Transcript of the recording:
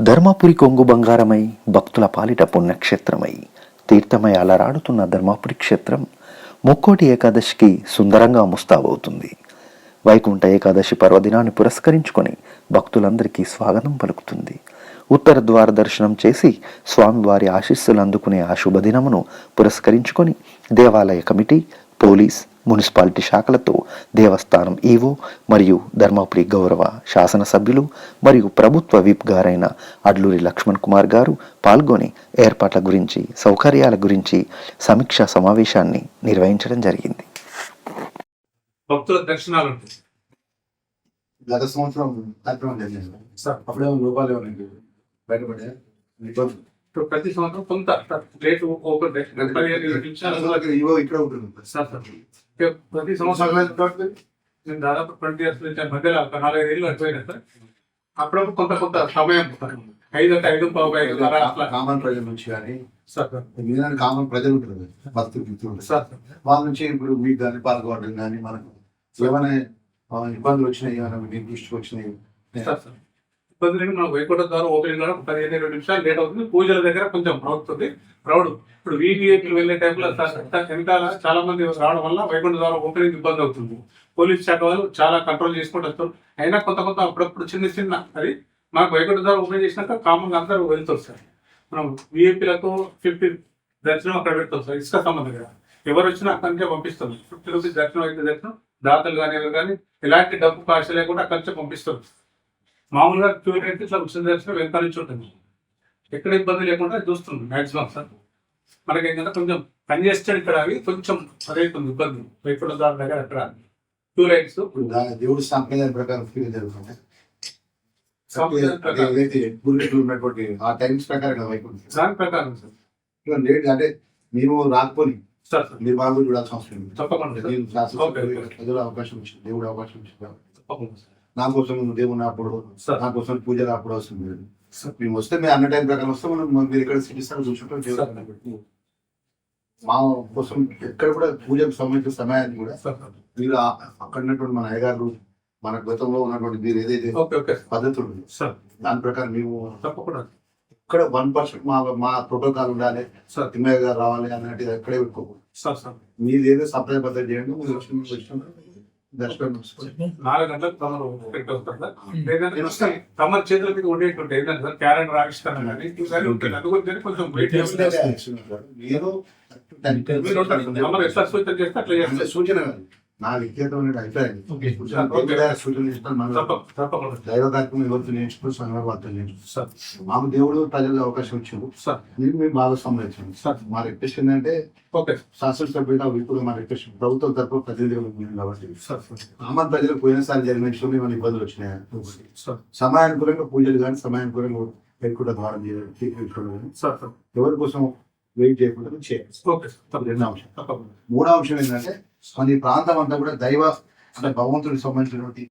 ధర్మపురి కొంగు బంగారమై భక్తుల పాలిట పుణ్యక్షేత్రమై తీర్థమై అలరాడుతున్న ధర్మపురి క్షేత్రం ముక్కోటి ఏకాదశికి సుందరంగా ముస్తాబవుతుంది. వైకుంఠ ఏకాదశి పర్వదినాన్ని పురస్కరించుకొని భక్తులందరికీ స్వాగతం పలుకుతుంది. ఉత్తర ద్వార దర్శనం చేసి స్వామివారి ఆశీస్సులు అందుకునే ఆ శుభదినమును పురస్కరించుకొని దేవాలయ కమిటీ, పోలీస్, మున్సిపాలిటీ శాఖలతో దేవస్థానం ఈవో మరియు ధర్మపురి గౌరవ శాసనసభ్యులు మరియు ప్రభుత్వ విప్ గారైన అడ్లూరి లక్ష్మణ్ కుమార్ గారు పాల్గొని ఏర్పాట్ల గురించి, సౌకర్యాల గురించి సమీక్షా సమావేశాన్ని నిర్వహించడం జరిగింది. భక్తుల దర్శనాలు గత సంవత్సరం కార్యక్రమం జరిగింది సార్. అప్పుడే లోపాలు బయటపడే ప్రతి సంవత్సరం కొంత రేటు ఓపెన్ ఇవో ఇక్కడ ఉంటుంది సార్. ప్రతి సంవత్సరం నేను దాదాపు 20 years నుంచి మధ్యలో 4-5 ఏళ్ళు అడిపోయినా సార్. అప్పుడప్పుడు కొంత కొంత సమయం 5 అంటే 5 అట్లా కామన్ ప్రజల నుంచి కానీ సార్ కామన్ ప్రజలు ఉంటుంది, భక్తులు మిత్రులు సార్. వాళ్ళ నుంచి ఇప్పుడు మీకు కానీ పాల్గొనడం కానీ మనకు ఏమైనా ఇబ్బందులు వచ్చినాయి, ఏమైనా మీ దృష్టికి వచ్చినాయి సార్. ఇబ్బందులు మనం వైకుంఠ ద్వారా ఓపెనింగ్ కూడా 15-20 నిమిషాలు లేట్ అవుతుంది. పూజల దగ్గర కొంచెం ప్రౌడ్ ఇప్పుడు వీవీఐపీలు వెళ్ళే టైంలో వెనకాల చాలా మంది రావడం వల్ల వైకుంఠ ద్వారా ఓపెనింగ్ ఇబ్బంది అవుతుంది. పోలీస్ శాఖ వాళ్ళు చాలా కంట్రోల్ చేసుకుంటూ వస్తారు. అయినా కొంత అప్పుడప్పుడు చిన్న అది మనకు వైకుంఠ ద్వారా ఓపెన్ చేసినాక కామన్గా అందరూ వెళ్తారు సార్. మనం వీఐపీలతో 50 దర్శనం అక్కడ పెడతాం సార్. ఇసుక సంబంధం కదా, ఎవరు వచ్చినా అక్కడి నుంచే పంపిస్తాం. 50 రూపీస్ దర్శనం అయితే దర్శనం, దాతలు కానీ ఎవరు కానీ ఎలాంటి డబ్బు కాస్ట్ లేకుండా అక్కడి నుంచే పంపిస్తాం. మామూలుగా క్యూర్ అయితే ఇట్లా ఉచిత దర్శనం వెనకాల నుంచి ఉంటుంది. ఎక్కడ ఇబ్బంది లేకుండా చూస్తుంది మ్యాక్సిమం సార్. మనకి ఏంటంటే కొంచెం కంజెస్టెడ్ ఇక్కడ అవి కొంచెం అదైతుంది ఇబ్బంది. వైకుంఠ ద్వారా దగ్గర అక్కడ టూ లైన్స్ దేవుడి సాంప్రదాయం ప్రకారం జరుగుతుంది. ఉన్నటువంటి ఆ టైమ్స్ ప్రకారం వైకుంఠం దాని ప్రకారం సార్ లేట్ అంటే మేము రాకపోయి సార్ మీరు బాగా చూడాల్సిన అవసరం లేదు. తప్పకుండా ప్రజల అవకాశం ఇచ్చింది, దేవుడు అవకాశం ఇచ్చింది. తప్పకుండా సార్. నా కోసం దేవుడు అప్పుడు, నా కోసం పూజలు అప్పుడు వస్తుంది. మేము వస్తే మేము అన్న టైం ప్రకారం వస్తే మనం మీరు ఎక్కడ సిటీస్తారు చూసుకుంటాం. మా కోసం ఎక్కడ కూడా పూజకు సంబంధించిన సమయాన్ని కూడా మీరు అక్కడ ఉన్నటువంటి మన అయ్యగారు, మన గతంలో ఉన్నటువంటి మీరు ఏదైతే పద్ధతులు దాని ప్రకారం మేము తప్పకుండా ఇక్కడ 1% మా ప్రోటోకాల్ ఉండాలి, తిమ్మయ్య గారు రావాలి అన్నట్టు ఎక్కడే పెట్టుకోకూడదు. మీరు ఏదో సంప్రదాయ పద్ధతి చేయండి. మీరు వచ్చిన దర్శనం 4 గంటలకు తమరు పెట్టొస్తారు సార్. లేదంటే తమరు చేతుల మీద ఉండేటువంటి ఏంటంటే సార్ క్యాలెండర్ ఆవిష్కరణ కానీ అందుగురించి కొంచెం తమరు ఎట్లా సూచన చేస్తే అట్లా చేస్తారు. సూచన నా వ్యక్తిగతమైన అభిప్రాయం. సూచనలు ఇస్తాను. దైవ కార్యక్రమం ఎవరితో నేర్చుకుని సంఘాలు వాళ్ళతో నేర్చుకుంటారు. మాకు దేవుడు ప్రజలకు అవకాశం ఇచ్చారు, మీరు మేము బాగా సంరక్షించండి. మా రిక్వెస్ట్ ఏంటంటే శాసనసభ్యులుగా ఇప్పుడు మా రిక్వెస్ట్ ప్రభుత్వం తరఫున ప్రతినిధిగా కాబట్టి సామాన్య ప్రజలకు పోయినసారి జరిగిన విషయంలో ఏమైనా ఇబ్బందులు వచ్చినాయి. సమయానుకూలంగా పూజలు కానీ సమయానుకూలంగా పెట్టుకుంటే ద్వారం ఎవరి కోసం వెయిట్ చేయకుండా చేయాలి. రెండో అంశం. మూడో అంశం ఏంటంటే మన ఈ ప్రాంతం అంతా కూడా దైవ అంటే భగవంతుడికి సంబంధించినటువంటి